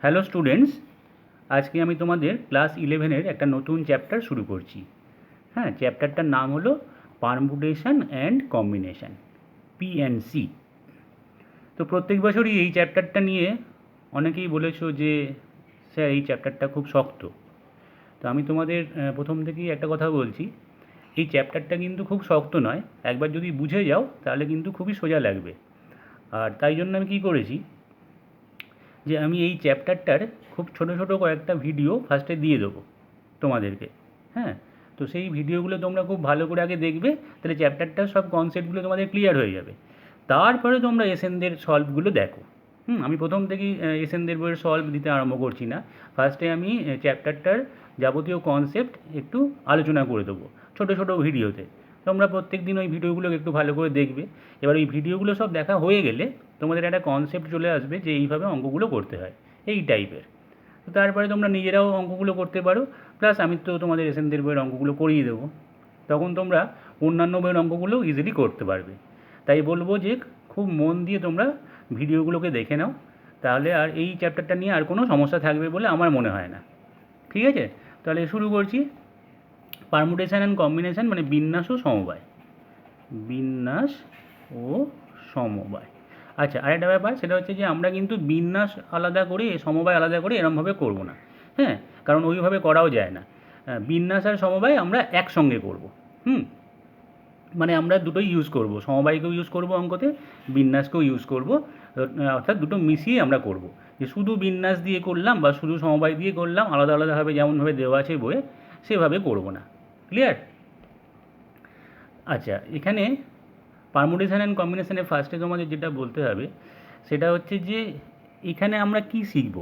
Hello students, আজকে আমি তোমাদের ক্লাস 11-এর একটা নতুন চ্যাপ্টার শুরু করছি। হ্যাঁ, চ্যাপ্টারটার নাম হলো পারমুটেশন অ্যান্ড কম্বিনেশন, পিএনসি। তো প্রত্যেক বছরই এই চ্যাপ্টারটা নিয়ে অনেকেই বলেছো যে স্যার এই চ্যাপ্টারটা খুব শক্ত। তো আমি তোমাদের প্রথম থেকেই একটা কথা বলছি, এই চ্যাপ্টারটা কিন্তু খুব শক্ত নয়। একবার যদি বুঝে যাও তাহলে কিন্তু খুবই সোজা লাগবে। আর তাই জন্য আমি কী করেছি, যে আমি এই চ্যাপ্টারটার খুব ছোটো ছোটো কয়েকটা ভিডিও ফার্স্টে দিয়ে দেবো তোমাদেরকে। হ্যাঁ, তো সেই ভিডিওগুলো তোমরা খুব ভালো করে আগে দেখবে, তাহলে চ্যাপ্টারটার সব কনসেপ্টগুলো তোমাদের ক্লিয়ার হয়ে যাবে। তারপরে তোমরা এসএনদের সলভগুলো দেখো। আমি প্রথম থেকেই এসএনদের বইয়ের সলভ দিতে আরম্ভ করছি না। ফার্স্টে আমি চ্যাপ্টারটার যাবতীয় কনসেপ্ট একটু আলোচনা করে দেবো ছোটো ছোটো ভিডিওতে। তোমরা প্রত্যেক দিন ওই ভিডিওগুলো একটু ভালো করে দেখবে। এবার ওই ভিডিওগুলো সব দেখা হয়ে গেলে তোমাদের একটা কনসেপ্ট চলে আসবে যে এইভাবে অঙ্কগুলো করতে হয়, এই টাইপের। তো তারপরে তোমরা নিজেরাও অঙ্কগুলো করতে পারো, প্লাস আমি তো তোমাদের এসএনদের বইয়ের অঙ্কগুলো করিয়ে দেবো। তখন তোমরা অন্যান্য বইয়ের অঙ্কগুলোও ইজিলি করতে পারবে। তাই বলবো যে খুব মন দিয়ে তোমরা ভিডিওগুলোকে দেখে নাও, তাহলে আর এই চ্যাপ্টারটা নিয়ে আর কোনো সমস্যা থাকবে বলে আমার মনে হয় না। ঠিক আছে, তাহলে শুরু করছি। পারমুটেশন অ্যান্ড কম্বিনেশন মানে বিন্যাস ও সমবায়। বিন্যাস ও সমবায়। আচ্ছা, আরেকটা ব্যাপার, সেটা হচ্ছে যে আমরা কিন্তু বিন্যাস আলাদা করে সমবায় আলাদা করে এরমভাবে করব না। হ্যাঁ, কারণ ওইভাবে করাও যায় না। বিন্যাস আর সমবায় আমরা একসঙ্গে করব। মানে আমরা দুটোই ইউজ করব, সমবায়কেও ইউজ করব অঙ্কতে, বিন্যাসকেও ইউজ করব। অর্থাৎ দুটো মিশিয়ে আমরা করব। যে শুধু বিন্যাস দিয়ে করলাম বা শুধু সমবায় দিয়ে করলাম, আলাদা আলাদাভাবে যেমনভাবে দেওয়া আছে বইয়ে সেভাবে করব না। ক্লিয়ার? আচ্ছা, এখানে পারমুটেশন অ্যান্ড কম্বিনেশনের ফার্স্টে তোমাদের যেটা বলতে হবে সেটা হচ্ছে যে এখানে আমরা কি শিখব।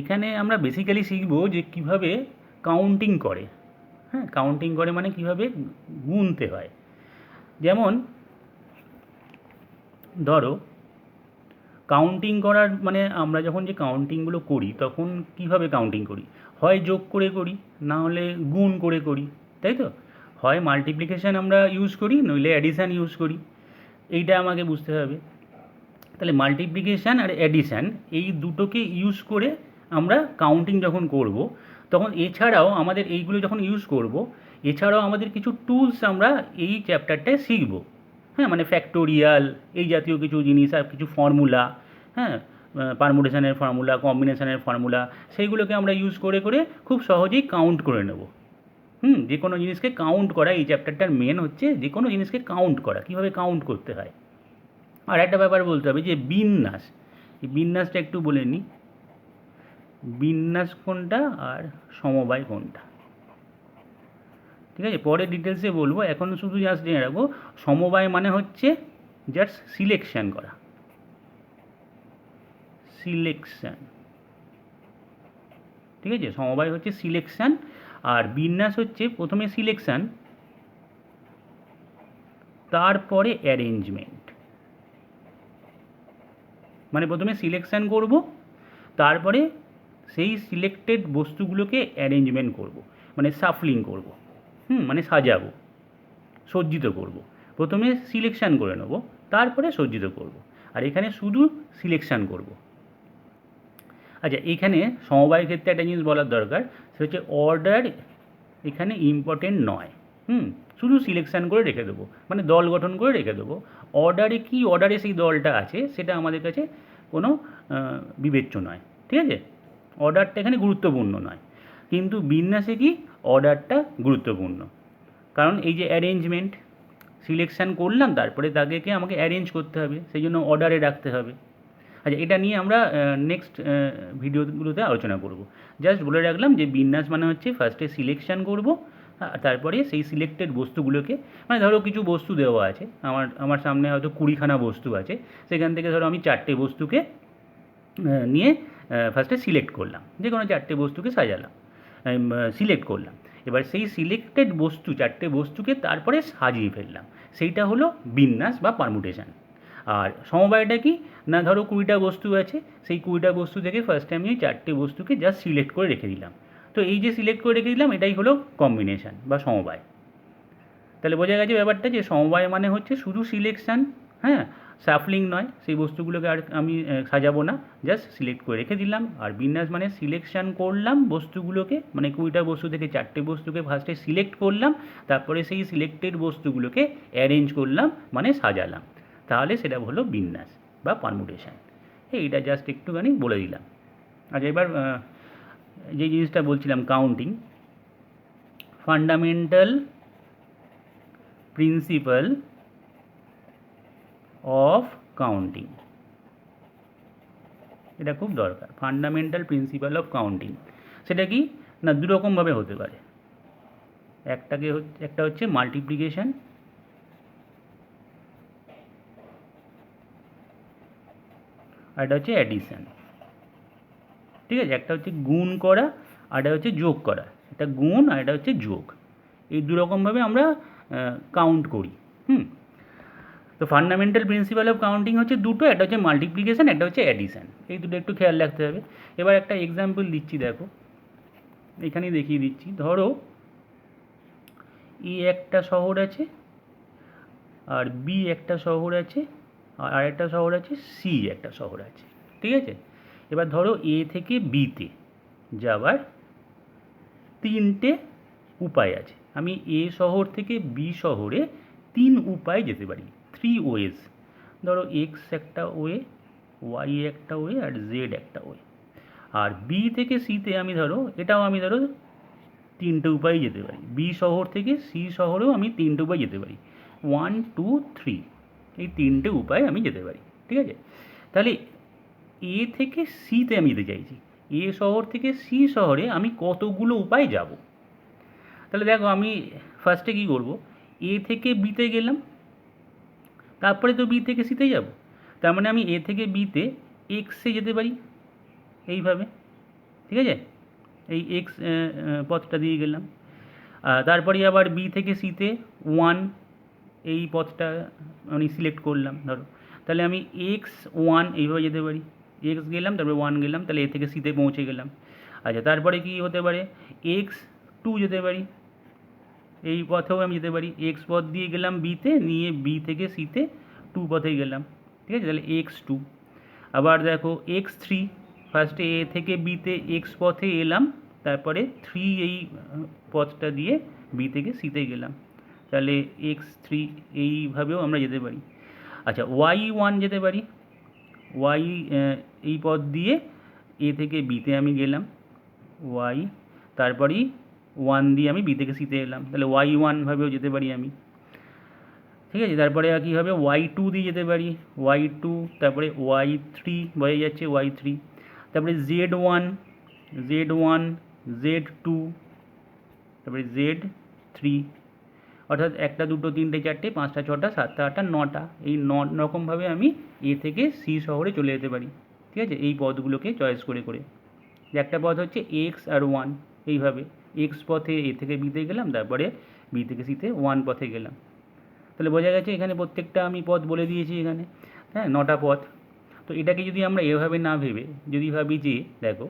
এখানে আমরা বেসিক্যালি শিখব যে কিভাবে কাউন্টিং করে। হ্যাঁ, কাউন্টিং করে মানে কিভাবে গুনতে হয়। যেমন ধরো, কাউন্টিং করার মানে আমরা যখন যে কাউন্টিংগুলো করি তখন কিভাবে কাউন্টিং করি, হয় যোগ করে করি, না হলে গুণ করে করি, তাই তো? হয় মাল্টিপ্লিকেশান আমরা ইউজ করি, নইলে অ্যাডিশান ইউজ করি। এইটা আমাকে বুঝতে হবে। তাহলে মাল্টিপ্লিকেশান আর অ্যাডিশান এই দুটোকে ইউজ করে আমরা কাউন্টিং যখন করব, তখন এছাড়াও আমাদের এইগুলো যখন ইউজ করব, এছাড়াও আমাদের কিছু টুলস আমরা এই চ্যাপ্টারটায় শিখব। হ্যাঁ, মানে ফ্যাক্টোরিয়াল, এই জাতীয় কিছু জিনিস আর কিছু ফর্মুলা। হ্যাঁ, পারমুটেশনের ফর্মুলা, কম্বিনেশনের ফর্মুলা, সেইগুলোকে আমরা ইউজ করে করে খুব সহজেই কাউন্ট করে নেব। যে কোনো জিনিসকে কাউন্ট করা, এই চ্যাপ্টারটার মেন হচ্ছে যে কোনো জিনিসকে কাউন্ট করা, কীভাবে কাউন্ট করতে হয়। আর একটা ব্যাপার বলতে হবে যে বিন্যাস, এই বিন্যাসটা একটু বলে নিই। বিন্যাস কোনটা আর সমবায় কোনটা, ঠিক আছে? পরে ডিটেলসে বলবো, এখন শুধু জাস্ট জেনে রাখবো সমবায় মানে হচ্ছে জাস্ট সিলেকশান করা, সিলেকশান। ঠিক আছে, সমবায় হচ্ছে সিলেকশান, আর বিন্যাস হচ্ছে প্রথমে সিলেকশান, তারপরে অ্যারেঞ্জমেন্ট। মানে প্রথমে সিলেকশান করব, তারপরে সেই সিলেক্টেড বস্তুগুলোকে অ্যারেঞ্জমেন্ট করব, মানে শাফলিং করব। মানে সাজাবো, সজ্জিত করব। প্রথমে সিলেকশান করে নেব, তারপরে সজ্জিত করব। আর এখানে শুধু সিলেকশান করব। আচ্ছা, এখানে সমবায়ের ক্ষেত্রে একটা জিনিস বলার দরকার, সেটা হচ্ছে অর্ডার এখানে ইম্পর্টেন্ট নয়। শুধু সিলেকশান করে রেখে দেবো, মানে দল গঠন করে রেখে দেবো। অর্ডারে কি অর্ডারে সেই দলটা আছে সেটা আমাদের কাছে কোনো বিবেচ্য নয়। ঠিক আছে, অর্ডারটা এখানে গুরুত্বপূর্ণ নয়, কিন্তু বিন্যাসে কি অর্ডারটা গুরুত্বপূর্ণ। কারণ এই যে অ্যারেঞ্জমেন্ট, সিলেকশান করলাম, তারপরে তাদেরকে আমাকে অ্যারেঞ্জ করতে হবে, সেই জন্য অর্ডারে রাখতে হবে। আচ্ছা, এটা নিয়ে আমরা নেক্সট ভিডিওগুলোতে আলোচনা করব। জাস্ট বলে রাখলাম যে বিন্যাস মানে হচ্ছে ফার্স্টে সিলেকশান করব, তারপরে সেই সিলেক্টেড বস্তুগুলোকে, মানে ধরো কিছু বস্তু দেওয়া আছে, আমার সামনে হয়তো 20খানা বস্তু আছে, সেখান থেকে ধরো আমি 4টে বস্তুকে নিয়ে ফার্স্টে সিলেক্ট করলাম, যে কোনো 4টে বস্তুকে সাজালাম, সিলেক্ট করলাম। এবার সেই সিলেক্টেড বস্তু 4টে বস্তুকে তারপরে সাজিয়ে ফেললাম, সেইটা হলো বিন্যাস বা পারমুটেশন। আর সমবায়টা কি না, ধরো 20টা বস্তু আছে, সেই 20টা বস্তু থেকে ফার্স্টে আমি ওই 4টে বস্তুকে জাস্ট সিলেক্ট করে রেখে দিলাম। তো এই যে সিলেক্ট করে রেখে দিলাম, এটাই হলো কম্বিনেশান বা সমবায়। তাহলে বোঝা গেছে ব্যাপারটা, যে সমবায় মানে হচ্ছে শুধু সিলেকশান। হ্যাঁ, শাফলিং নয়, সেই বস্তুগুলোকে আর আমি সাজাবো না, জাস্ট সিলেক্ট করে রেখে দিলাম। আর বিন্যাস মানে সিলেকশান করলাম বস্তুগুলোকে, মানে 20টা বস্তু থেকে 4টে বস্তুকে ফার্স্টে সিলেক্ট করলাম, তারপরে সেই সিলেক্টেড বস্তুগুলোকে অ্যারেঞ্জ করলাম, মানে সাজালাম, তাহলে সেটা হলো বিন্যাস বা পারমুটেশন। এইটা জাস্ট একটুখানি বলে দিলাম। আচ্ছা, এবার যে জিনিসটা বলছিলাম, counting, fundamental principal of counting, এটা খুব দরকার। ফান্ডামেন্টাল প্রিন্সিপাল অফ কাউন্টিং সেটা কি না, দুরকমভাবে হতে পারে। একটা হচ্ছে মাল্টিপ্লিকেশন, আর এটা হচ্ছে অ্যাডিশন। ঠিক আছে, একটা হচ্ছে গুণ করা, আর এটা হচ্ছে যোগ করা। এটা গুণ আর এটা হচ্ছে যোগ, এই দুরকমভাবে আমরা কাউন্ট করি। তো ফান্ডামেন্টাল প্রিন্সিপাল অফ কাউন্টিং হচ্ছে দুটো, একটা হচ্ছে মাল্টিপ্লিকেশন, একটা হচ্ছে অ্যাডিশন। এই দুটো একটু খেয়াল রাখতে হবে। এবার একটা এক্সাম্পল দিচ্ছি, দেখো এখানেই দেখিয়ে দিচ্ছি। ধরো এ একটা শহর আছে, আর বি একটা শহর আছে, আর আরেকটা শহর আছে, সি একটা শহর আছে। ঠিক আছে, এবার ধরো এ থেকে বিতে যাওয়ার 3টে উপায় আছে। আমি এ শহর থেকে বি শহরে 3 উপায় যেতে পারি, 3 ওয়েজ। ধরো এক্স একটা ওয়ে, ওয়াই একটা ওয়ে, আর জেড একটা ওয়ে। আর বি থেকে সিতে আমি ধরো 3টে উপায় যেতে পারি। বি শহর থেকে সি শহরেও আমি 3টে উপায় যেতে পারি, 1 2 3, এই 3টে উপায় আমি যেতে পারি। ঠিক আছে, তাহলে এ থেকে সিতে আমি যেতে চাইছি, এ শহর থেকে সি শহরে আমি কতগুলো উপায় যাব। তাহলে দেখো আমি ফার্স্টে কী করব, এ থেকে বিতে গেলাম, তারপরে তো বি থেকে সিতে যাব। তার মানে আমি এ থেকে বিতে এক্সে যেতে পারি এইভাবে। ঠিক আছে, এই এক্স পথটা দিয়ে গেলাম। তারপরে আবার বি থেকে সিতে 1, এই পথটা আমি সিলেক্ট করলাম ধরো। তাহলে আমি x1 এইভাবে যেতে পারি, এক্স গেলাম, তারপরে 1 গেলাম, তাহলে এ থেকে সিতে পৌঁছে গেলাম। আচ্ছা, তারপরে কি হতে পারে, x2 যেতে পারি, এই পথেও আমি যেতে পারি। এক্স পথ দিয়ে গেলাম বিতে, নিয়ে বি থেকে সিতে 2 পথে গেলাম। ঠিক আছে, তাহলে x2। আবার দেখো x3, ফার্স্টে এ থেকে বিতে এক্স পথে এলাম, তারপরে 3 এই পথটা দিয়ে বি থেকে সিতে গেলাম, তাহলে x3, এইভাবেও আমরা যেতে পারি। আচ্ছা, y1 যেতে পারি, ওয়াই এই পথ দিয়ে এ থেকে বিতে আমি গেলাম, ওয়াই, তারপরেই 1 দিয়ে আমি বি থেকে সিতে এলাম, তাহলে y1 ভাবেও যেতে পারি আমি। ঠিক আছে, তারপরে আর কী হবে, y2 দিয়ে যেতে পারি, y2, তারপরে y3 হয়ে যাচ্ছে, y3, তারপরে z1, z2, তারপরে z3। অর্থাৎ 1টা 2টো 3টে 4টে 5টা 6টা 7টা 8টা 9টা, এই 9 রকমভাবে আমি এ থেকে সি শহরে চলে যেতে পারি। ঠিক আছে, এই পথগুলোকে চয়েস করে করে। একটা পথ হচ্ছে এক্স আর 1, এইভাবে এক্স পথে এ থেকে বিতে গেলাম, তারপরে বি থেকে সিতে 1 পথে গেলাম। তাহলে বোঝা গেছে এখানে প্রত্যেকটা আমি পথ বলে দিয়েছি এখানে। হ্যাঁ, 9টা পথ। তো এটাকে যদি আমরা এভাবে না ভেবে যদি ভাবি যে দেখো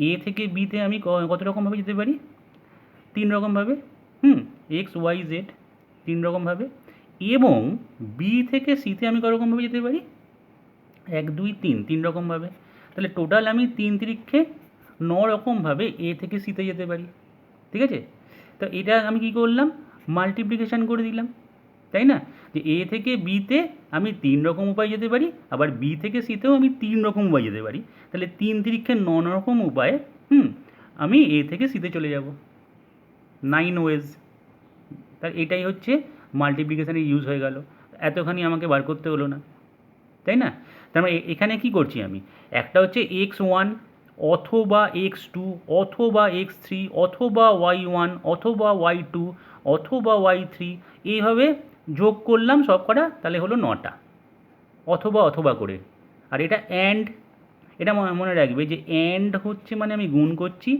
এ থেকে বিতে আমি কত রকমভাবে যেতে পারি, 3 রকমভাবে। এক্স ওয়াই জেড 3 রকমভাবে। এবং বি থেকে সিতে আমি কতরকমভাবে যেতে পারি, 1 2 3, 3 রকমভাবে। তাহলে টোটাল আমি 3 তিরিক্ষে 9 রকমভাবে এ থেকে সিতে যেতে পারি। ঠিক আছে, তো এটা আমি কি করলাম, মাল্টিপ্লিকেশান করে দিলাম, তাই না? যে এ থেকে বিতে আমি 3 রকম উপায় যেতে পারি, আবার বি থেকে সিতেও আমি 3 রকম উপায় যেতে পারি। তাহলে 3 তিরিক্ষে 9 রকম উপায়ে আমি এ থেকে সিতে চলে যাব, 9 ওয়েজ। তার এটাই হচ্ছে মাল্টিপ্লিকেশানের ইউজ হয়ে গেল, এতখানি আমাকে বার করতে হলো না, তাই না? তার মানে এখানে কী করছি আমি, একটা হচ্ছে x1 অথবা x2 অথবা x3 অথবা y1 অথবা y2 অথবা y3, এইভাবে যোগ করলাম সব কটা, তাহলে হলো 9টা, অথবা অথবা করে। আর এটা অ্যান্ড, এটা মনে রাখবে যে অ্যান্ড হচ্ছে মানে আমি গুণ করছি,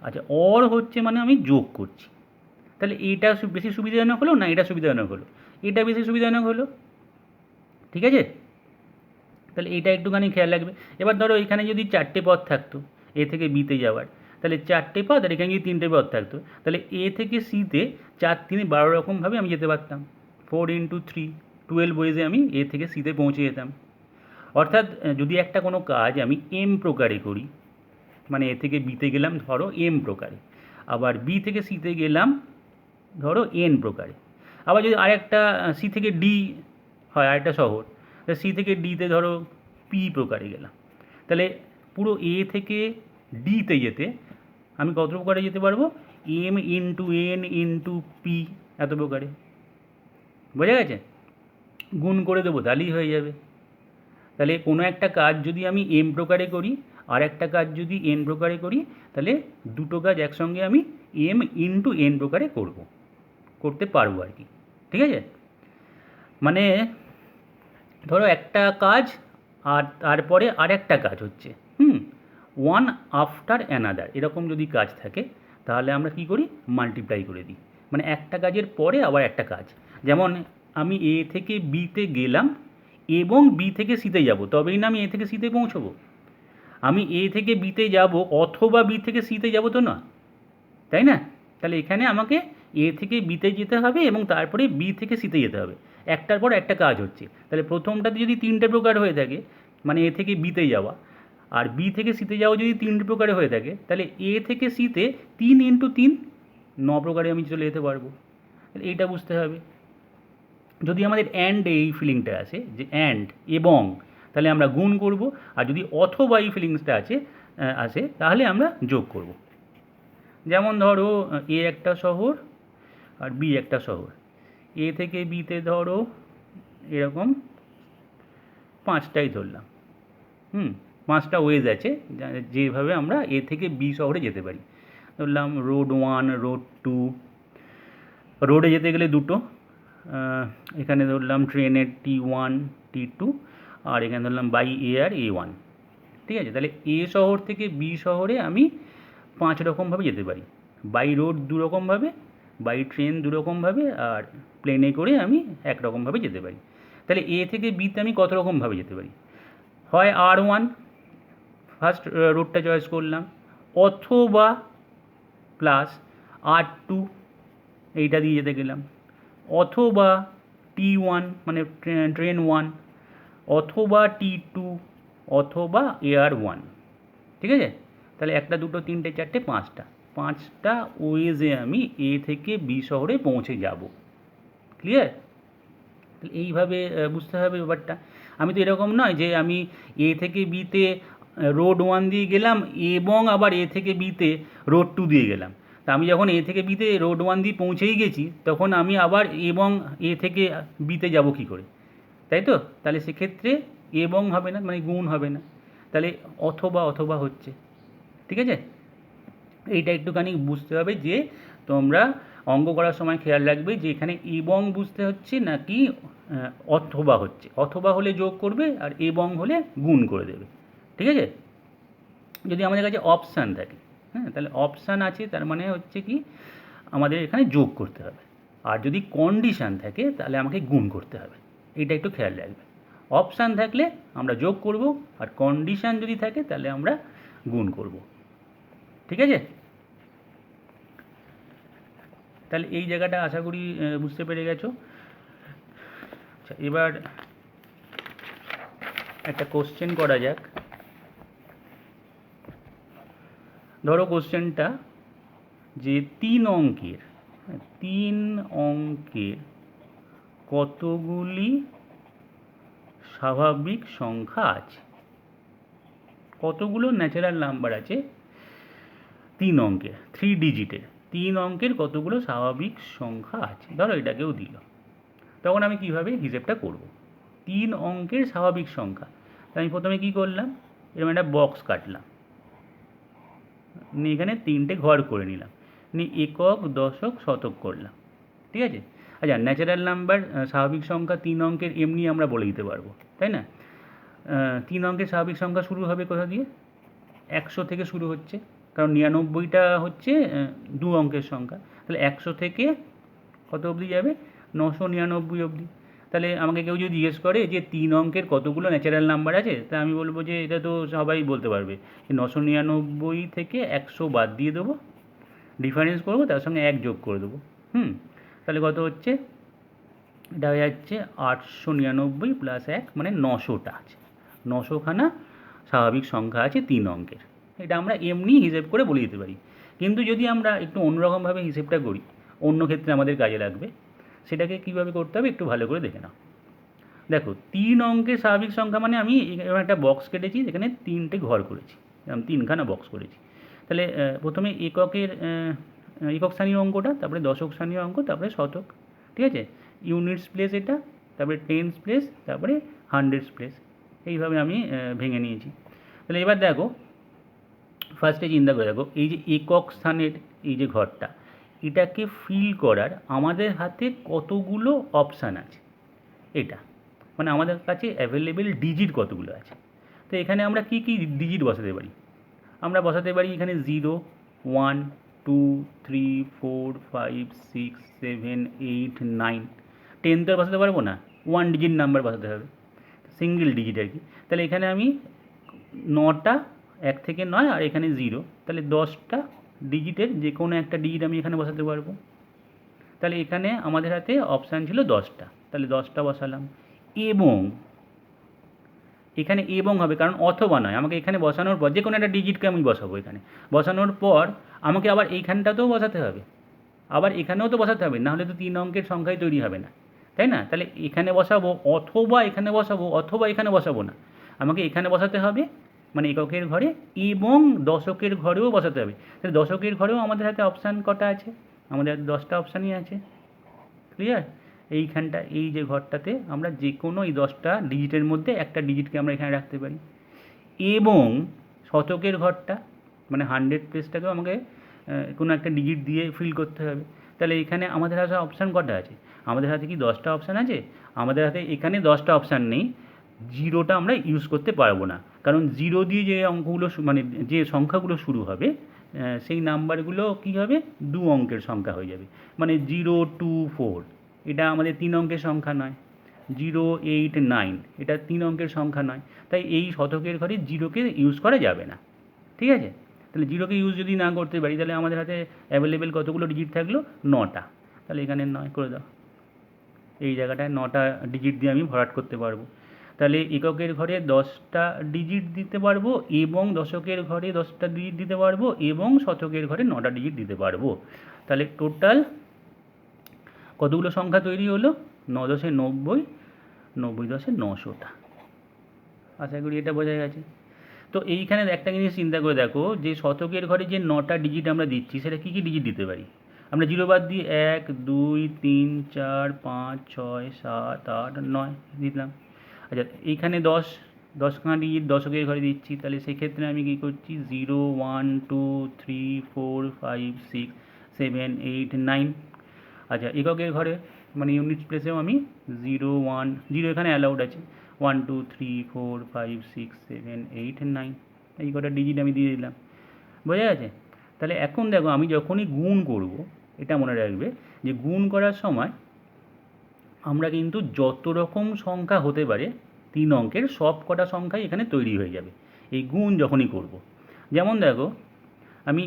আচ্ছা অর হচ্ছে মানে আমি যোগ করছি। তাহলে এটা বেশি সুবিধাজনক হলো না এটা সুবিধাজনক হলো, এটা বেশি সুবিধাজনক হলো। ঠিক আছে, তাহলে এটা একটুখানি খেয়াল রাখবে। এবার ধরো এখানে যদি 4টে পথ থাকতো এ থেকে বিতে যাওয়ার, তাহলে 4টে পথ, আর এখানে যদি 3টে পথ থাকতো, তাহলে এ থেকে সিতে 4 3 12 রকমভাবে আমি যেতে পারতাম, 4 × 3। 12 ওয়েজে আমি এ থেকে সিতে পৌঁছে যেতাম। অর্থাৎ যদি একটা কোনো কাজ আমি এম প্রকারে করি, মানে এ থেকে বিতে গেলাম ধরো এম প্রকারে, আবার বি থেকে সিতে গেলাম ধরো এন প্রকারে, আবার যদি আরেকটা সি থেকে ডি হয় আরেকটা শহর, সি থেকে ডিতে ধরো পি প্রকারে গেলাম, তাহলে পুরো এ থেকে ডিতে যেতে আমি কত প্রকারে যেতে পারবো? M into N into P এত প্রকারে। বোঝা গেছে? গুণ করে দেবো তাহলেই হয়ে যাবে। তাহলে কোনো একটা কাজ যদি আমি এম প্রকারে করি আর একটা কাজ যদি এন প্রকারে করি, তাহলে দুটো কাজ একসঙ্গে আমি এম ইন্টু এন প্রকারে করতে পারবো আর কি। ঠিক আছে? মানে ধরো একটা কাজ আর তারপরে আরেকটা কাজ হচ্ছে, ওয়ান আফটার অ্যানাদার, এরকম যদি কাজ থাকে তাহলে আমরা কি করি? মাল্টিপ্লাই করে দিই। মানে একটা কাজের পরে আবার একটা কাজ। যেমন আমি এ থেকে বিতে গেলাম এবং বি থেকে সিতে যাব, তবেই না আমি এ থেকে সিতে পৌঁছবো। আমি এ থেকে বিতে যাব অথবা বি থেকে সিতে যাব তো না, তাই না? তাহলে এখানে আমাকে এ থেকে বিতে যেতে হবে এবং তারপরে বি থেকে সিতে যেতে হবে, একটার পর একটা কাজ হচ্ছে। তাহলে প্রথমটাতে যদি তিনটে প্রকার হয়ে থাকে, মানে এ থেকে বিতে যাওয়া, আর বি থেকে সিতে যাওয়া যদি তিনটে প্রকারে হয়ে থাকে, তাহলে এ থেকে সিতে 3 × 3 9 প্রকারে আমি চলে যেতে পারবো। তাহলে এইটা বুঝতে হবে। যদি আমাদের অ্যান্ড এই ফিলিংটা আসে যে অ্যান্ড এবং, তাহলে আমরা গুণ করব, আর যদি অথবা এই ফিলিংসটা আসে তাহলে আমরা যোগ করব। যেমন ধরো এ একটা শহর আর বি একটা শহর, এ থেকে বিতে ধরো এরকম 5টাই ধরলাম। 5টা ওয়েজ আছে যেভাবে আমরা এ থেকে বি শহরে যেতে পারি। ধরলাম রোড 1, রোড 2, রোডে যেতে গেলে দুটো, এখানে ধরলাম ট্রেনের T1, T2, আর এখানে ধরলাম বাই এয়ার A1। ঠিক আছে? তাহলে এ শহর থেকে বি শহরে আমি 5 রকমভাবে যেতে পারি। বাই রোড 2 রকমভাবে, বাই ট্রেন 2 রকমভাবে, আর প্লেনে করে আমি 1 রকমভাবে যেতে পারি। তাহলে এ থেকে বিতে আমি কত রকমভাবে যেতে পারি? হয় R1 ফার্স্ট রোডটা চয়েস করলাম, অথবা প্লাস R2 এইটা দিয়ে যেতে গেলাম, অথবা T1 মানে ট্রেন 1, অথবা T2, অথবা AR1। ঠিক আছে? তাহলে একটা দুটো তিনটে চারটে 5টা ওয়েজে আমি এ থেকে বি শহরে পৌঁছে যাব। ক্লিয়ার? তাহলে এইভাবে বুঝতে হবে ব্যাপারটা। আমি তো এরকম নয় যে আমি এ থেকে বিতে রোড 1 দিয়ে গেলাম এবং আবার এ থেকে বিতে রোড 2 দিয়ে গেলাম। তা আমি যখন এ থেকে বিতে রোড 1 দিয়ে পৌঁছেই গেছি, তখন আমি আবার এবং এ থেকে বিতে যাব কী করে? তাই তো? তাহলে সেক্ষেত্রে এবং হবে না, মানে গুণ হবে না, তাহলে অথবা হচ্ছে। ঠিক আছে? এইটা একটুখানি বুঝতে হবে যে তোমরা অঙ্ক করার সময় খেয়াল রাখবে যে এখানে এবং বুঝতে হচ্ছে নাকি অথবা হচ্ছে। অথবা হলে যোগ করবে আর এবং হলে গুণ করে দেবে। ঠিক আছে? যদি আমাদের কাছে অপশান থাকে, তাহলে অপশান আছে, তার মানে হচ্ছে কি আমাদের এখানে যোগ করতে হবে। আর যদি কন্ডিশান থাকে তাহলে আমাকে গুণ করতে হবে। এইটা একটু খেয়াল রাখবে। অপশান থাকলে আমরা যোগ করব, আর কন্ডিশান যদি থাকে তাহলে আমরা গুণ করব। ঠিক আছে? তাহলে এই জায়গাটা আশা করি বুঝতে পেরে গেছো। আচ্ছা, এবার একটা কোশ্চেন করা যাক। ধরো কোশ্চেনটা যে 3 অঙ্কের কতগুলি স্বাভাবিক সংখ্যা আছে? কতগুলো ন্যাচারাল নাম্বার আছে 3 অঙ্কের, 3 ডিজিটের 3 অঙ্কের কতগুলো স্বাভাবিক সংখ্যা আছে? ধরো এটাকেও দিল, তখন আমি কীভাবে হিসেবটা করব? 3 অঙ্কের স্বাভাবিক সংখ্যা। তাই আমি প্রথমে কী করলাম? এরকম একটা বক্স কাটলাম, নিয়ে এখানে 3টে ঘর করে নিলাম, নিয়ে একক, দশক, শতক করলাম। ঠিক আছে? আচ্ছা, ন্যাচারাল নাম্বার স্বাভাবিক সংখ্যা 3 অঙ্কের এমনি আমরা বলে দিতে পারবো, তাই না? 3 অঙ্কের স্বাভাবিক সংখ্যা শুরু হবে কোথা দিয়ে? 100 থেকে শুরু হচ্ছে, কারণ 99টা হচ্ছে 2 অঙ্কের সংখ্যা। তাহলে 100 থেকে কত অবধি যাবে? 999 অবধি। তাহলে আমাকে কেউ যদি জিজ্ঞেস করে যে 3 অঙ্কের কতগুলো ন্যাচারাল নাম্বার আছে, তা আমি বলবো যে এটা তো সবাই বলতে পারবে, 999 থেকে 100 বাদ দিয়ে দেবো, ডিফারেন্স করবো, তার সঙ্গে 1 যোগ করে দেবো। তাহলে কত হচ্ছে? এটা হয়ে যাচ্ছে 899 প্লাস 1 মানে 900টা আছে, 900খানা স্বাভাবিক সংখ্যা আছে 3 অঙ্কের। এটা আমরা এমনি হিসেব করে বলে দিতে পারি। কিন্তু যদি আমরা একটু অন্যরকমভাবে হিসেবটা করি, অন্য ক্ষেত্রে আমাদের কাজে লাগবে, সেটাকে কীভাবে করতে হবে একটু ভালো করে দেখে নাও। দেখো 3 অঙ্কের স্বাভাবিক সংখ্যা মানে আমি এরকম একটা বক্স কেটেছি, যেখানে 3টে ঘর করেছি, এরকম 3খানা বক্স করেছি। তাহলে প্রথমে একক স্থানীয় অঙ্কটা, তারপরে দশক স্থানীয় অঙ্ক, তারপরে শতক, ঠিক আছে? ইউনিটস প্লেস এটা, তারপরে টেন্স প্লেস, তারপরে হান্ড্রেডস প্লেস, এইভাবে আমি ভেঙে নিয়েছি। তাহলে এবার দেখো, ফার্স্টে চিন্তা করে দেখো, এই যে একক স্থানের এই যে ঘরটা, এটাকে ফিল করার আমাদের হাতে কতগুলো অপশান আছে, এটা মানে আমাদের কাছে অ্যাভেলেবেল ডিজিট কতগুলো আছে। তো এখানে আমরা কী কী ডিজিট বসাতে পারি? আমরা বসাতে পারি এখানে 0, 1, 2, 3, 4, 5, 6, 7, 8, 9, 10 তো আর বসাতে পারবো না, 1 ডিজিট নাম্বার বসাতে হবে, সিঙ্গেল ডিজিট আর কি। তাহলে এখানে আমি 9টা, 1 থেকে 9, আর এখানে 0, তাহলে 10টা ডিজিটের যে কোনো একটা ডিজিট আমি এখানে বসাতে পারবো। তাহলে এখানে আমাদের হাতে অপশান ছিল 10টা, তাহলে 10টা বসালাম। এবং এখানে এবং হবে, কারণ অথবা নয়, আমাকে এখানে বসানোর পর যে কোনো একটা ডিজিটকে আমি বসাবো, এখানে বসানোর পর আমাকে আবার এইখানটাতেও বসাতে হবে, আবার এখানেও তো বসাতে হবে, নাহলে তো 3 অঙ্কের সংখ্যাই তৈরি হবে না, তাই না? তাহলে এখানে বসাবো, অথবা এখানে বসাবো, অথবা এখানে বসাবো না, আমাকে এখানে বসাতে হবে, মানে এককের ঘরে, এবং দশকের ঘরেও বসাতে হবে। তাহলে দশকের ঘরেও আমাদের হাতে অপশান কটা আছে? আমাদের হাতে 10টা অপশানই আছে। ক্লিয়ার? এইখানটা, এই যে ঘরটাতে আমরা যে কোনো এই 10টা ডিজিটের মধ্যে একটা ডিজিটকে আমরা এখানে রাখতে পারি। এবং শতকের ঘরটা মানে 100 প্লেসটাকেও আমাকে কোনো একটা ডিজিট দিয়ে ফিল করতে হবে। তাহলে এখানে আমাদের হাতে অপশান কটা আছে? আমাদের হাতে কি 10টা অপশান আছে? আমাদের হাতে এখানে 10টা অপশান নেই, 0টা আমরা ইউজ করতে পারবো না, কারণ 0 দিয়ে যে অঙ্কগুলো মানে যে সংখ্যাগুলো শুরু হবে, সেই নাম্বারগুলো কী হবে? 2 অঙ্কের সংখ্যা হয়ে যাবে, মানে 0, 2, 4, এটা আমাদের 3 অঙ্কের সংখ্যা নয়। 0, 8, 9, এটা 3 অঙ্কের সংখ্যা নয়, তাই এই শতকের ঘরে 0কে ইউজ করা যাবে না, ঠিক আছে? তাহলে 0কে ইউজ যদি না করতে পারি, তাহলে আমাদের হাতে অ্যাভেলেবেল কতগুলো ডিজিট থাকলো? 9টা। তাহলে এখানে 9 করে দাও, এই জায়গাটায় 9টা ডিজিট দিয়ে আমি ভরাট করতে পারবো। তাহলে এককের ঘরে 10টা ডিজিট দিতে পারবো, এবং দশকের ঘরে 10টা ডিজিট দিতে পারবো, এবং শতকের ঘরে 9টা ডিজিট দিতে পারবো। তাহলে টোটাল কতগুলো সংখ্যা তৈরি হলো? 9 10 90, 90 10 900টা। আশা করি এটা বোঝা গেছে। তো এইখানে একটা জিনিস চিন্তা করে দেখো, যে শতকের ঘরে যে 9টা ডিজিট আমরা দিচ্ছি, সেটা কী কী ডিজিট দিতে পারি? আমরা 0 বাদ দিয়ে 1, 2, 3, 4, 5, 6, 7, 8, 9 দিলাম। আচ্ছা, এইখানে 10খানা ডিজিট দশকের ঘরে দিচ্ছি, তাহলে সেক্ষেত্রে আমি কী করছি? 0, 1, 2, 3, 4, 5, 6, 7, 8, 9। আচ্ছা, এককের ঘরে মানে ইউনিট প্লেসেও আমি 0, 1, 0 এখানে অ্যালাউড আছে, 1, 2, 3, 4, 5, 6, 7, 8, 9, এই কটা ডিজিট আমি দিয়ে দিলাম। বোঝা গেছে? তাহলে এখন দেখো, আমি যখনই গুণ করব, এটা মনে রাখবে যে গুণ করার সময় আমরা কিন্তু যত রকম সংখ্যা হতে পারে 3 অঙ্কের, সব কটা সংখ্যাই এখানে তৈরি হয়ে যাবে এই গুণ যখনই করব। যেমন দেখো, আমি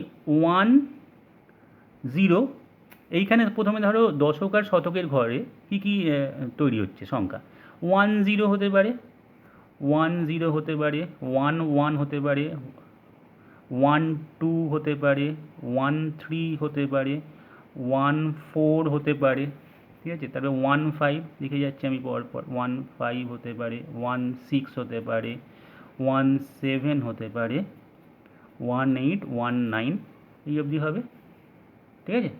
1, 0, এইখানে প্রথমে ধরো দশক আর শতকের ঘরে কী কী তৈরি হচ্ছে সংখ্যা? 1, 0 হতে পারে, 1, 0 হতে পারে, 1, 1 হতে পারে, 1, 2 হতে পারে, 1, 3 হতে পারে, 1, 4 হতে পারে, ঠিক আছে? তারপরে 1, 5 লিখে যাচ্ছি আমি পরপর, 1, 5 হতে পারে, 1, 6 হতে পারে, 1, 7 হতে পারে, 1, 8, 1, 9, এই অবধি হবে, ঠিক আছে?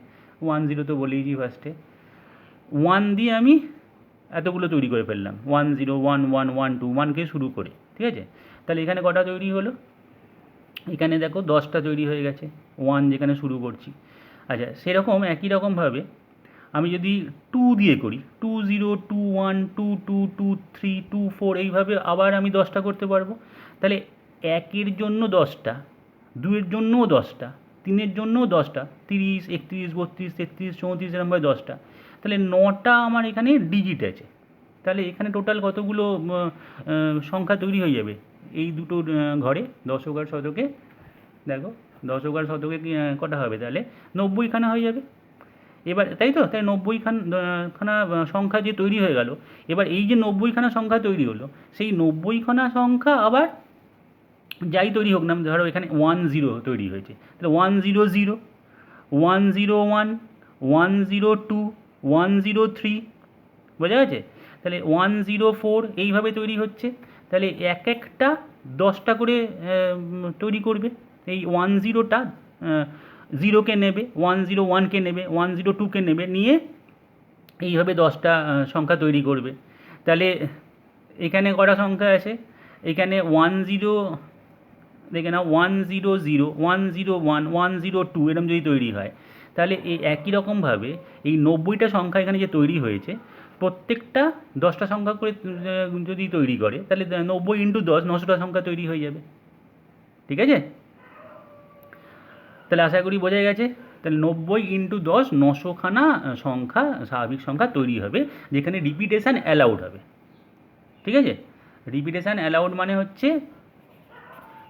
1, 0 তো বলেইছি ফার্স্টে। 1 দিয়ে আমি এতগুলো তৈরি করে ফেললাম, 1, 0, 1, 1, 1, 2, 1কে শুরু করে, ঠিক আছে? তাহলে এখানে কটা তৈরি হলো? এখানে দেখো 10টা তৈরি হয়ে গেছে, 1 যেখানে শুরু করছি। আচ্ছা, সেরকম একই রকমভাবে আমি যদি 2 দিয়ে করি, 2, 0, 2, 1, 2, 2, 2, 3, 2, 4, এইভাবে আবার আমি 10টা করতে পারবো। তাহলে 1-এর জন্য 10টা, 2-এর জন্যও 10টা, 3-এর জন্যও 10টা, 30, 31, 32, 33, 34, এরকমভাবে 10টা। তাহলে 9টা আমার এখানে ডিজিট আছে। তাহলে এখানে টোটাল কতগুলো সংখ্যা তৈরি হয়ে যাবে এই দুটো ঘরে, দশক আর শতকে? দেখো, দশক আর শতকে কটা হবে? তাহলে 90খানা হয়ে যাবে। এবার তাই তো, তাই 90খানা সংখ্যা যে তৈরি হয়ে গেল, এবার এই যে 90খানা সংখ্যা তৈরি হলো, সেই 90খানা সংখ্যা আবার যাই তৈরি হোক না, ধরো এখানে 10 তৈরি হয়েছে, তাহলে 100, 101, 102, 103, বোঝা গেছে? তাহলে 104 এইভাবে তৈরি হচ্ছে। তাহলে এক একটা 10টা করে তৈরি করবে। এই 10টা 0কে নেবে, 101কে নেবে, 102কে নেবে, নিয়ে এইভাবে 10টা সংখ্যা তৈরি করবে। তাহলে এখানে কটা সংখ্যা আছে? এখানে 10, দেখে নাও, 100, 101, 102 এরকম যদি তৈরি হয়, তাহলে এই একই রকমভাবে এই 90টা সংখ্যা এখানে যে তৈরি হয়েছে, প্রত্যেকটা 10টা সংখ্যা করে যদি তৈরি করে, তাহলে 90 × 10 900টা সংখ্যা তৈরি হয়ে যাবে। ঠিক আছে? তাহলে আশা করি বোঝা গেছে। তাহলে 90 × 10 900খানা সংখ্যা, স্বাভাবিক সংখ্যা তৈরি হবে, যেখানে রিপিটেশান অ্যালাউড হবে। ঠিক আছে? রিপিটেশান অ্যালাউড মানে হচ্ছে,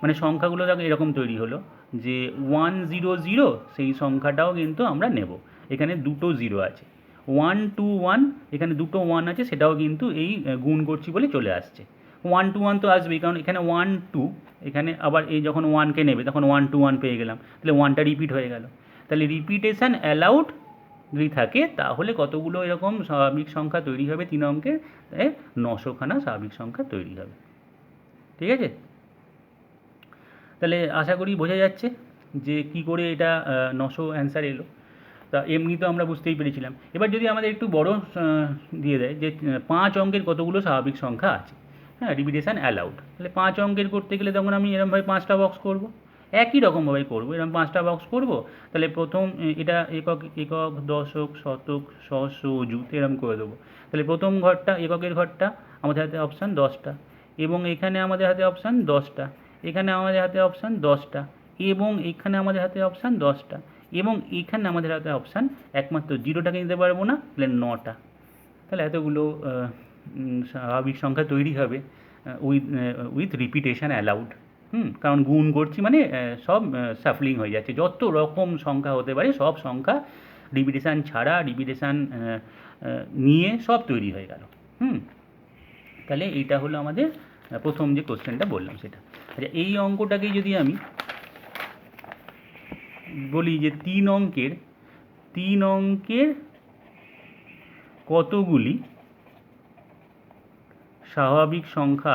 মানে সংখ্যাগুলো দেখো এরকম তৈরি হলো যে 100, সেই সংখ্যাটাও কিন্তু আমরা নেব, এখানে দুটো 0 আছে। 121, এখানে দুটো 1 আছে, সেটাও কিন্তু এই গুণ করছি বলে চলে আসছে। 121 তো আসবেই, কারণ এখানে 12, এখানে আবার এই যখন 1কে নেবে তখন 121 পেয়ে গেলাম, তাহলে 1টা রিপিট হয়ে গেল। তাহলে রিপিটেশান অ্যালাউড যদি থাকে, তাহলে কতগুলো এরকম স্বাভাবিক সংখ্যা তৈরি হবে 3 অঙ্কের? 900খানা স্বাভাবিক সংখ্যা তৈরি হবে। ঠিক আছে? তাহলে আশা করি বোঝা যাচ্ছে যে কী করে এটা 900 অ্যান্সার এলো। তা এমনি তো আমরা বুঝতেই পেরেছিলাম। এবার যদি আমাদের একটু বড় দিয়ে দেয় যে 5 অঙ্কের কতগুলো স্বাভাবিক সংখ্যা আছে, হ্যাঁ, রিপিটেশান অ্যালাউড, তাহলে 5 অঙ্কের করতে গেলে তখন আমি এরমভাবে 5টা বক্স করব, একই রকমভাবে করবো, এরকম 5টা বক্স করব। তাহলে প্রথম এটা একক, একক, দশক, শতক, সহস্র, অযুত, এরম করে দেবো। তাহলে প্রথম ঘরটা, এককের ঘরটা, আমাদের হাতে অপশান 10টা, এবং এখানে আমাদের হাতে অপশান 10টা, এখানে আমাদের হাতে অপশান 10টা, এবং এখানে আমাদের হাতে অপশান 10টা, এবং এখানে আমাদের হাতে অপশান একমাত্র 0টাকে নিতে পারবো না, তাহলে 9টা। তাহলে এতগুলো স্বাভাবিক সংখ্যা তৈরি হবে উইথ রিপিটেশান অ্যালাউড। কারণ গুণ করছি মানে সব শাফলিং হয়ে যাচ্ছে, যত রকম সংখ্যা হতে পারে সব সংখ্যা রিপিটেশান ছাড়া, রিপিটেশান নিয়ে সব তৈরি হয়ে গেল। তাহলে এইটা হলো আমাদের প্রথম যে কোশ্চেনটা বললাম সেটা। আচ্ছা, এই অঙ্কটাকেই যদি আমি বলি যে 3 অঙ্কের কতগুলি স্বাভাবিক সংখ্যা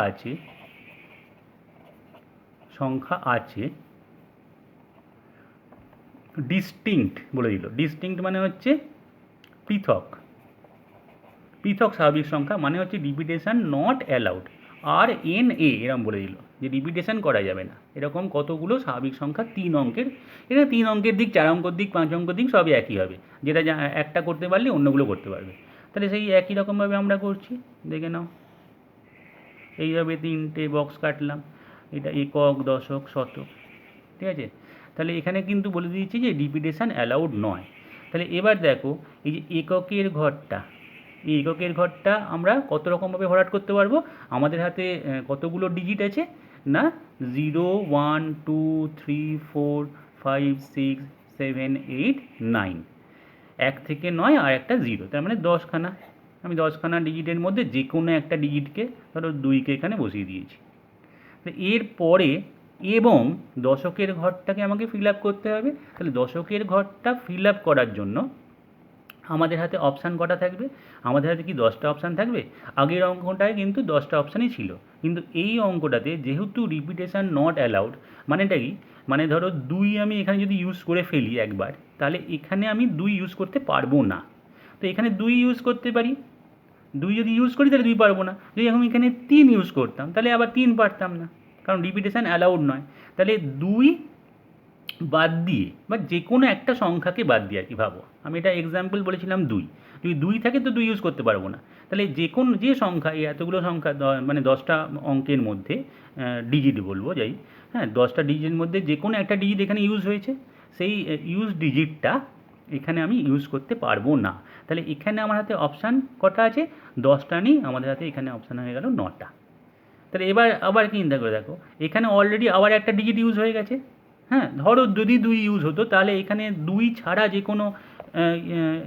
আছে ডিস্টিংক্ট বলে দিল। ডিস্টিংক্ট মানে হচ্ছে পৃথক স্বাভাবিক সংখ্যা, মানে হচ্ছে রিপিটেশান নট অ্যালাউড, RNA এরকম বলে দিল যে রিপিটেশান করা যাবে না। এরকম কতগুলো স্বাভাবিক সংখ্যা 3 অঙ্কের, এটা 3 অঙ্কের দিক, 4 অঙ্কের দিক, 5 অঙ্কের দিক সবই একই হবে, যেটা একটা করতে পারলে অন্যগুলো করতে পারবে। তাহলে সেই একই রকমভাবে আমরা করছি, দেখে নাও। এইভাবে 3টে বক্স কাটলাম, এটা একক, দশক, শতক। ঠিক আছে? তাহলে এখানে কিন্তু বলে দিয়েছি যে রিপিটেশান অ্যালাউড নয়। তাহলে এবার দেখো, এই যে এককের ঘরটা, এই এককের ঘরটা আমরা কত রকমভাবে ভরাট করতে পারবো? আমাদের হাতে কতগুলো ডিজিট আছে না, 0, 1, 2, 3, 4, 5, 6, 7, 8, 9, 1 থেকে 9 আর একটা 0, তার মানে 10খানা। আমি 10খানা ডিজিটের মধ্যে যে কোনো একটা ডিজিটকে, ধরো 2কে এখানে বসিয়ে দিয়েছি। তো এরপরে এবং দশকের ঘরটাকে আমাকে ফিল আপ করতে হবে। তাহলে দশকের ঘরটা ফিল আপ করার জন্য আমাদের হাতে অপশান কটা থাকবে? আমাদের হাতে কি 10টা অপশান থাকবে? আগের অঙ্কটায় কিন্তু 10টা অপশানই ছিল, কিন্তু এই অঙ্কটাতে যেহেতু রিপিটেশান নট অ্যালাউড, মানেটা কি? মানে ধরো 2 আমি এখানে যদি ইউজ করে ফেলি একবার, তাহলে এখানে আমি 2 ইউজ করতে পারবো না। তো এখানে 2 ইউজ করতে পারি, 2 যদি ইউজ করি তাহলে 2 পারবো না। যদি আমি এখানে 3 ইউজ করতাম তাহলে আবার 3 পারতাম না, কারণ রিপিটেশান অ্যালাউড নয়। তাহলে 2 বাদ দিয়ে, বা যে কোনো একটা সংখ্যাকে বাদ দিয়ে আর কি, ভাবো আমি এটা এক্সাম্পল বলেছিলাম 2, যদি 2 থাকে তো 2 ইউজ করতে পারবো না। তাহলে যে সংখ্যা, এই এতগুলো সংখ্যা, মানে 10টা অঙ্কের মধ্যে ডিজিট বলবো যাই, হ্যাঁ, 10টা ডিজিটের মধ্যে যে কোনো একটা ডিজিট এখানে ইউজ হয়েছে, সেই ইউজ ডিজিটটা এখানে আমি ইউজ করতে পারবো না। তাহলে এখানে আমার হাতে অপশান কটা আছে? 10টা নেই, আমাদের হাতে এখানে অপশান হয়ে গেল 9টা। তাহলে এবার আবার চিন্তা করে দেখো, এখানে অলরেডি আবার একটা ডিজিট ইউজ হয়ে গেছে। হ্যাঁ, ধরো যদি 2 ইউজ হতো, তাহলে এখানে 2 ছাড়া যে কোনো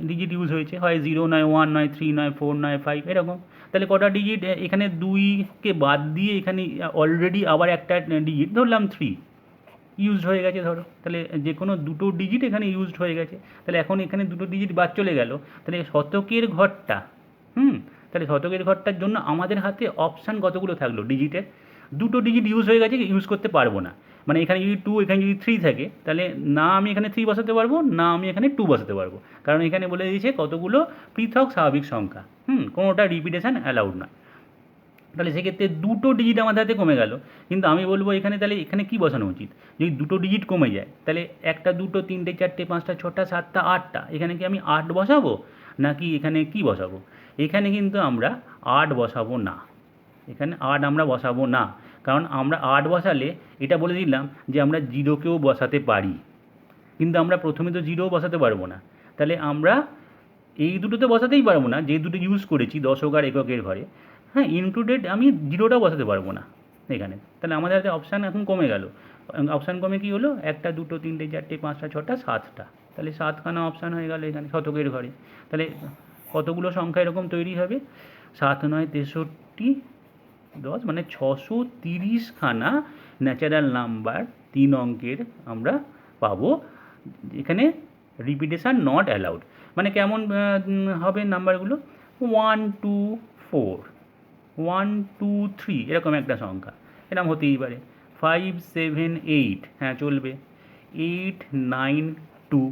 ডিজিট ইউজ হয়েছে, হয় 0 নয় 1 নয় 3 নয় 4 নয় 5 এরকম। তাহলে কটা ডিজিট, এখানে 2কে বাদ দিয়ে এখানে অলরেডি আবার একটা ডিজিট ধরলাম 3 ইউজড হয়ে গেছে ধরো, তাহলে যে কোনো দুটো ডিজিট এখানে ইউজড হয়ে গেছে। তাহলে এখন এখানে দুটো ডিজিট বাদ চলে গেল, তাহলে শতকের ঘরটা, তাহলে শতকের ঘরটার জন্য আমাদের হাতে অপশান কতগুলো থাকলো ডিজিটের, দুটো ডিজিট ইউজ হয়ে গেছে, ইউজ করতে পারবো না। মানে এখানে যদি 2 এখানে যদি 3 থাকে, তাহলে না আমি এখানে 3 বসাতে পারবো, না আমি এখানে 2 বসাতে পারবো, কারণ এখানে বলে দিয়েছে কতগুলো পৃথক স্বাভাবিক সংখ্যা, কোনোটা রিপিটেশন অ্যালাউড না। তাহলে সেক্ষেত্রে দুটো ডিজিট আমাদের হাতে কমে গেল, কিন্তু আমি বলবো এখানে তাহলে এখানে কী বসানো উচিত, যদি দুটো ডিজিট কমে যায় তাহলে একটা দুটো তিনটে চারটে পাঁচটা ছটা সাতটা আটটা, এখানে কি আমি 8 বসাবো নাকি এখানে কি বসাবো? এখানে কিন্তু আমরা 8 বসাবো না, এখানে 8 আমরা বসাবো না, কারণ আমরা 8 বসালে এটা বলে দিলাম যে আমরা 0কেও বসাতে পারি, কিন্তু আমরা প্রথমে তো 0ও বসাতে পারবো না। তাহলে আমরা এই দুটোতে বসাতেই পারবো না, যে দুটো ইউজ করেছি দশক আর এককের ঘরে, হ্যাঁ ইনক্লুডেড আমি 0টাও বসাতে পারবো না এখানে। তাহলে আমাদের হাতে অপশান এখন কমে গেল, অপশান কমে কী হলো, একটা দুটো তিনটে চারটে পাঁচটা ছটা সাতটা, তাহলে 7খানা অপশান হয়ে গেল এখানে শতকের ঘরে। তাহলে কতগুলো সংখ্যা এরকম তৈরি হবে, 7 9 63 10 মানে 630খানা ন্যাচারাল নাম্বার 3 অঙ্কের আমরা পাবো, এখানে রিপিটেশান নট অ্যালাউড। মানে কেমন হবে নাম্বারগুলো, 1 2 4 1 2 3 এরকম একটা সংখ্যা, এরকম হতেই পারে, 5 7 8 হ্যাঁ চলবে, 8 9 2,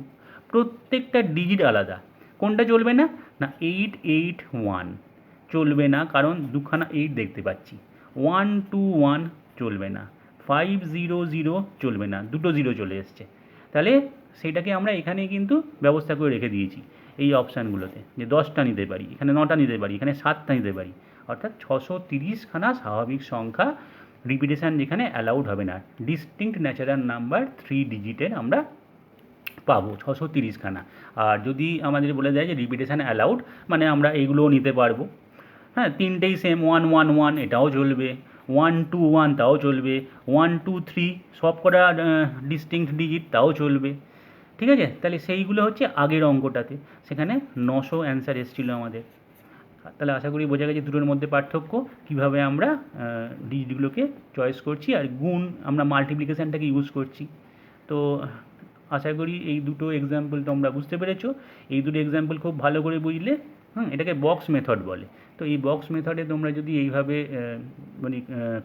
প্রত্যেকটা ডিজিট আলাদা। কোনটা চলবে না, না 8 8 1 চলবে না, কারণ দুখানা 8 দেখতে পাচ্ছি। 1 2 1 চলবে না, 5 0 0 চলবে না, দুটো 0 চলে এসছে। তাহলে সেইটাকে আমরা এখানে কিন্তু ব্যবস্থা করে রেখে দিয়েছি এই অপশানগুলোতে, যে 10টা নিতে পারি, এখানে 9টা নিতে পারি, এখানে 7টা নিতে পারি, অর্থাৎ 630খানা স্বাভাবিক সংখ্যা রিপিটেশান যেখানে অ্যালাউড হবে না, ডিস্টিংক্ট ন্যাচারাল নাম্বার 3 ডিজিটের আমরা পাবো 630খানা। আর যদি আমাদের বলে দেয় যে রিপিটেশান অ্যালাউড, মানে আমরা এইগুলোও নিতে পারবো, হ্যাঁ তিনটেই সেম, 1 1 1 এটাও চলবে, 1 2 1 তাও চলবে, 1 2 3 সব কটা ডিস্টিংক্ট ডিজিট তাও চলবে, ঠিক আছে। তাহলে সেইগুলো হচ্ছে আগের অঙ্কটাতে, সেখানে 900 অ্যান্সার এসেছিলো আমাদের। তাহলে আশা করি বোঝা গেছে দুটোর মধ্যে পার্থক্য, কীভাবে আমরা ডিজিটগুলোকে চয়েস করছি আর গুণ আমরা মাল্টিপ্লিকেশানটাকে ইউজ করছি। তো আশা করি এই দুটো এক্সাম্পল তোমরা বুঝতে পেরেছো। এই দুটো এক্সাম্পল খুব ভালো করে বুঝলে, এটাকে বক্স মেথড বলে। তো এই বক্স মেথডে তোমরা যদি এইভাবে মানে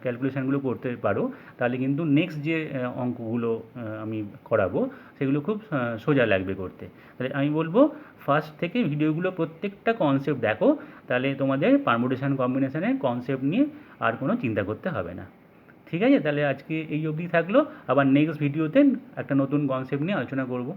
ক্যালকুলেশানগুলো করতে পারো, তাহলে কিন্তু নেক্সট যে অঙ্কগুলো আমি করাবো সেগুলো খুব সোজা লাগবে করতে। তাহলে আমি বলবো ফার্স্ট থেকে ভিডিওগুলো প্রত্যেকটা কনসেপ্ট দেখো, তাহলে তোমাদের পারমুটেশন কম্বিনেশনের কনসেপ্ট নিয়ে আর কোনো চিন্তা করতে হবে না। ঠিক আছে, তাহলে আজকে এই অবধি থাকলো, আবার নেক্সট ভিডিওতে একটা নতুন কনসেপ্ট নিয়ে আলোচনা করব।